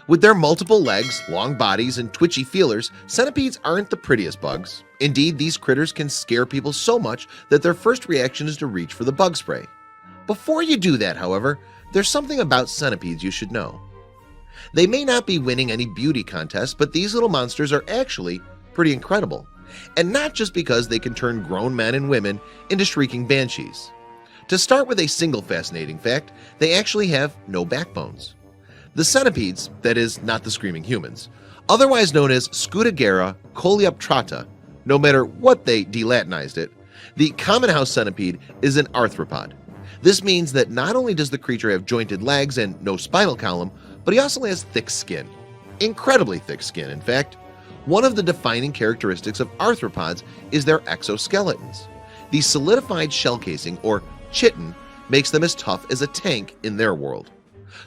With their multiple legs, long bodies, and twitchy feelers, centipedes aren't the prettiest bugs. Indeed, these critters can scare people so much that their first reaction is to reach for the bug spray. Before you do that, however, there's something about centipedes you should know. They may not be winning any beauty contests, but these little monsters are actually pretty incredible. And not just because they can turn grown men and women into shrieking banshees. To start with a single fascinating fact, they actually have no backbones. The centipedes, that is, not the screaming humans, otherwise known as Scutagera coleoptrata, no matter what they delatinized it, the common house centipede is an arthropod. This means that not only does the creature have jointed legs and no spinal column, but he also has thick skin. Incredibly thick skin, in fact. One of the defining characteristics of arthropods is their exoskeletons. The solidified shell casing, or chitin, makes them as tough as a tank in their world.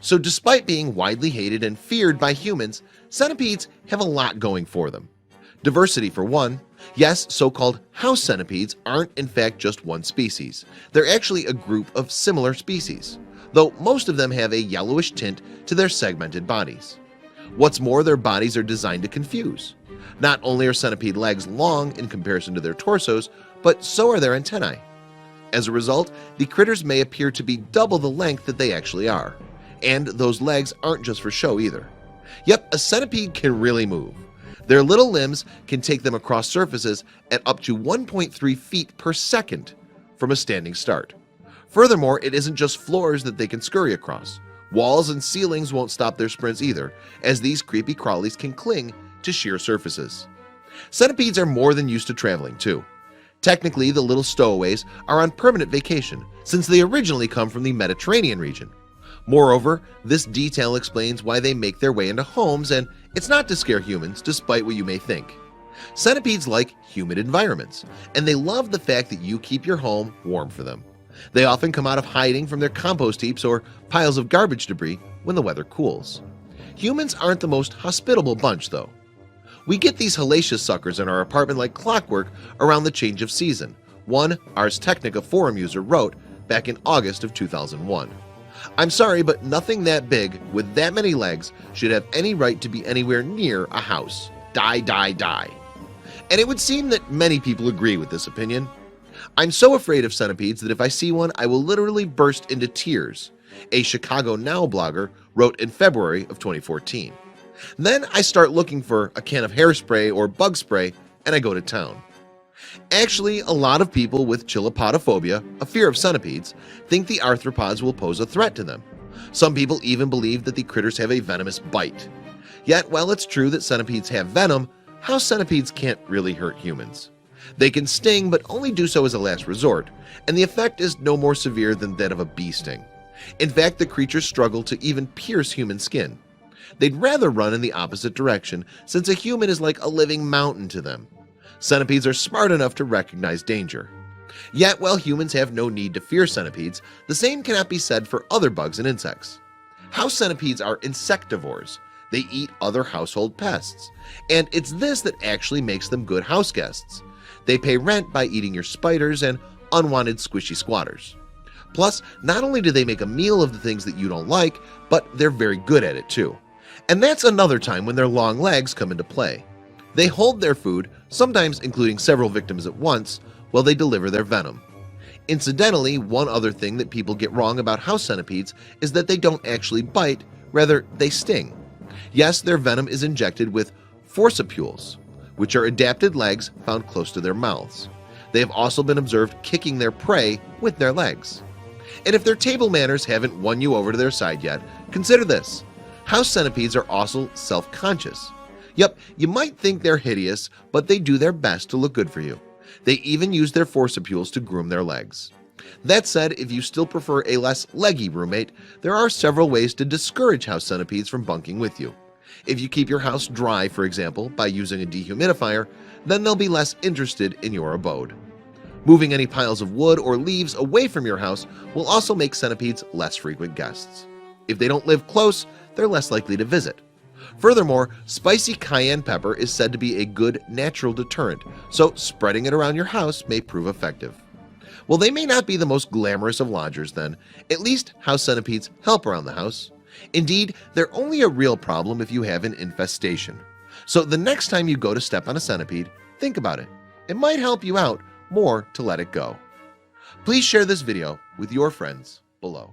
So despite being widely hated and feared by humans, centipedes have a lot going for them. Diversity for one. Yes, so-called house centipedes aren't in fact just one species. They're actually a group of similar species, though most of them have a yellowish tint to their segmented bodies. What's more, their bodies are designed to confuse. Not only are centipede legs long in comparison to their torsos, but so are their antennae. As a result, the critters may appear to be double the length that they actually are. And those legs aren't just for show either. Yep, a centipede can really move. Their little limbs can take them across surfaces at up to 1.3 feet per second from a standing start. Furthermore, it isn't just floors that they can scurry across. Walls and ceilings won't stop their sprints either, as these creepy crawlies can cling to sheer surfaces. Centipedes are more than used to traveling too. Technically, the little stowaways are on permanent vacation since they originally come from the Mediterranean region. Moreover, this detail explains why they make their way into homes, and it's not to scare humans despite what you may think. Centipedes like humid environments, and they love the fact that you keep your home warm for them. They often come out of hiding from their compost heaps or piles of garbage debris when the weather cools. Humans aren't the most hospitable bunch though. We get these hellacious suckers in our apartment like clockwork around the change of season, one Ars Technica forum user wrote back in August of 2001. I'm sorry, but nothing that big with that many legs should have any right to be anywhere near a house. Die, die, die. And it would seem that many people agree with this opinion. I'm so afraid of centipedes that if I see one, I will literally burst into tears, a Chicago Now blogger wrote in February of 2014. Then I start looking for a can of hairspray or bug spray, and I go to town. Actually, a lot of people with chilopodophobia, a fear of centipedes, think the arthropods will pose a threat to them. Some people even believe that the critters have a venomous bite. Yet, while it's true that centipedes have venom, house centipedes can't really hurt humans. They can sting, but only do so as a last resort, and the effect is no more severe than that of a bee sting. In fact, the creatures struggle to even pierce human skin. They'd rather run in the opposite direction, since a human is like a living mountain to them. Centipedes are smart enough to recognize danger. Yet, while humans have no need to fear centipedes, the same cannot be said for other bugs and insects. House centipedes are insectivores. They eat other household pests, and it's this that actually makes them good house guests. They pay rent by eating your spiders and unwanted squishy squatters. Plus, not only do they make a meal of the things that you don't like, but they're very good at it too. And that's another time when their long legs come into play. They hold their food, sometimes including several victims at once, while they deliver their venom. Incidentally, one other thing that people get wrong about house centipedes is that they don't actually bite, rather they sting. Yes, their venom is injected with forcipules, which are adapted legs found close to their mouths. They have also been observed kicking their prey with their legs. And if their table manners haven't won you over to their side yet, consider this. House centipedes are also self-conscious. Yep, you might think they're hideous, but they do their best to look good for you. They even use their forcipules to groom their legs. That said, if you still prefer a less leggy roommate, there are several ways to discourage house centipedes from bunking with you. If you keep your house dry, for example, by using a dehumidifier, then they'll be less interested in your abode. Moving any piles of wood or leaves away from your house will also make centipedes less frequent guests. If they don't live close, they're less likely to visit. Furthermore, spicy cayenne pepper is said to be a good natural deterrent, so spreading it around your house may prove effective. While they may not be the most glamorous of lodgers then, at least house centipedes help around the house. Indeed, they're only a real problem if you have an infestation. So the next time you go to step on a centipede, think about it. It might help you out more to let it go. Please share this video with your friends below.